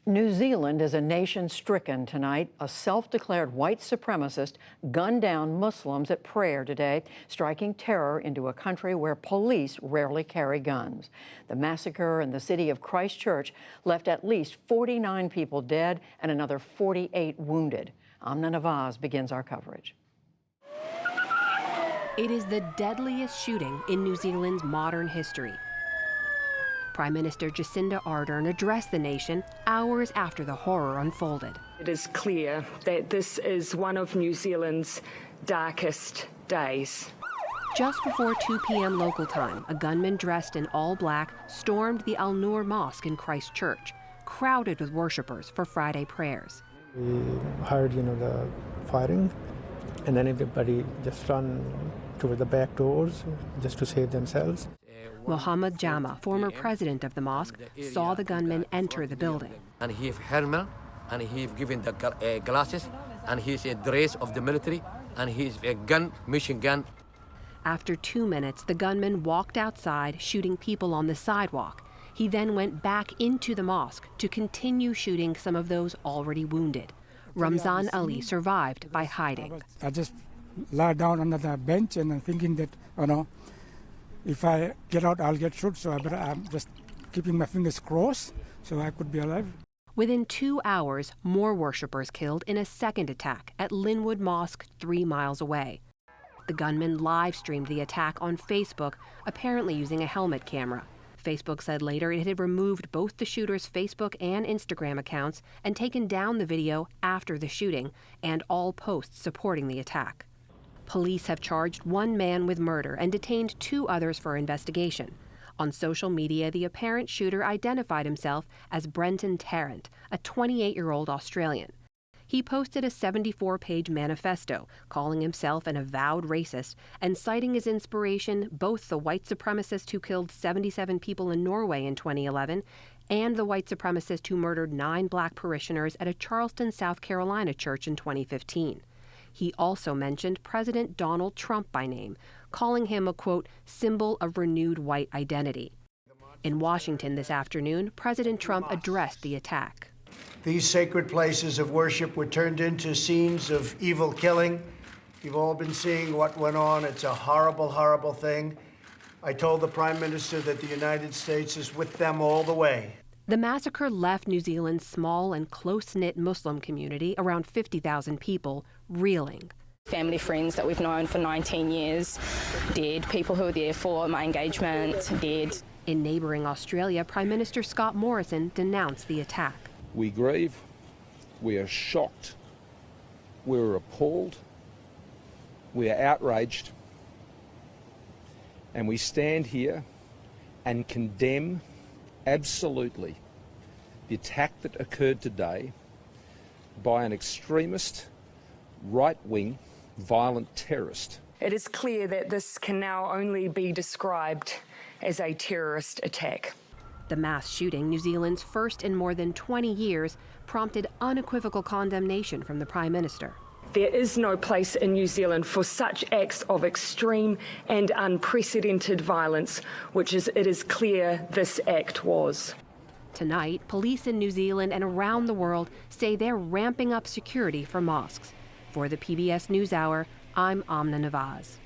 New Zealand is a nation stricken tonight. A self-declared white supremacist gunned down Muslims at prayer today, striking terror into a country where police rarely carry guns. The massacre in the city of Christchurch left at least 49 people dead and another 48 wounded. Amna Nawaz begins our coverage. It is the deadliest shooting in New Zealand's modern history. Prime Minister Jacinda Ardern addressed the nation hours after the horror unfolded. It is clear that this is one of New Zealand's darkest days. Just before 2 p.m. local time, a gunman dressed in all black stormed the Al Noor Mosque in Christchurch, crowded with worshippers for Friday prayers. We heard, the firing, and then everybody just ran toward the back doors just to save themselves. Mohammed Jama, former president of the mosque, saw the gunman enter the building. And he have helmet, and he have given the glasses, and he's a dress of the military, and he's a gun, machine gun. After 2 minutes, the gunman walked outside, shooting people on the sidewalk. He then went back into the mosque to continue shooting some of those already wounded. Ramzan Ali survived by hiding. I just lie down under the bench and I'm thinking that, if I get out, I'll get shot, so I'm just keeping my fingers crossed so I could be alive. Within 2 hours, more worshippers killed in a second attack at Linwood Mosque 3 miles away. The gunman live-streamed the attack on Facebook, apparently using a helmet camera. Facebook said later it had removed both the shooter's Facebook and Instagram accounts and taken down the video after the shooting and all posts supporting the attack. Police have charged 1 man with murder and detained 2 others for investigation. On social media, the apparent shooter identified himself as Brenton Tarrant, a 28-year-old Australian. He posted a 74-page manifesto calling himself an avowed racist and citing as inspiration both the white supremacist who killed 77 people in Norway in 2011 and the white supremacist who murdered 9 black parishioners at a Charleston, South Carolina church in 2015. He also mentioned President Donald Trump by name, calling him a, quote, symbol of renewed white identity. In Washington this afternoon, President Trump addressed the attack. These sacred places of worship were turned into scenes of evil killing. You've all been seeing what went on. It's a horrible, horrible thing. I told the Prime Minister that the United States is with them all the way. The massacre left New Zealand's small and close-knit Muslim community, around 50,000 people, reeling. Family friends that we've known for 19 years, dead. People who were there for my engagement, dead. In neighbouring Australia, Prime Minister Scott Morrison denounced the attack. We grieve, we are shocked, we're appalled, we are outraged, and we stand here and condemn absolutely the attack that occurred today by an extremist, right-wing, violent terrorist. It is clear that this can now only be described as a terrorist attack. The mass shooting, New Zealand's first in more than 20 years, prompted unequivocal condemnation from the Prime Minister. There is no place in New Zealand for such acts of extreme and unprecedented violence, which it is clear this act was. Tonight, police in New Zealand and around the world say they're ramping up security for mosques. For the PBS NewsHour, I'm Amna Nawaz.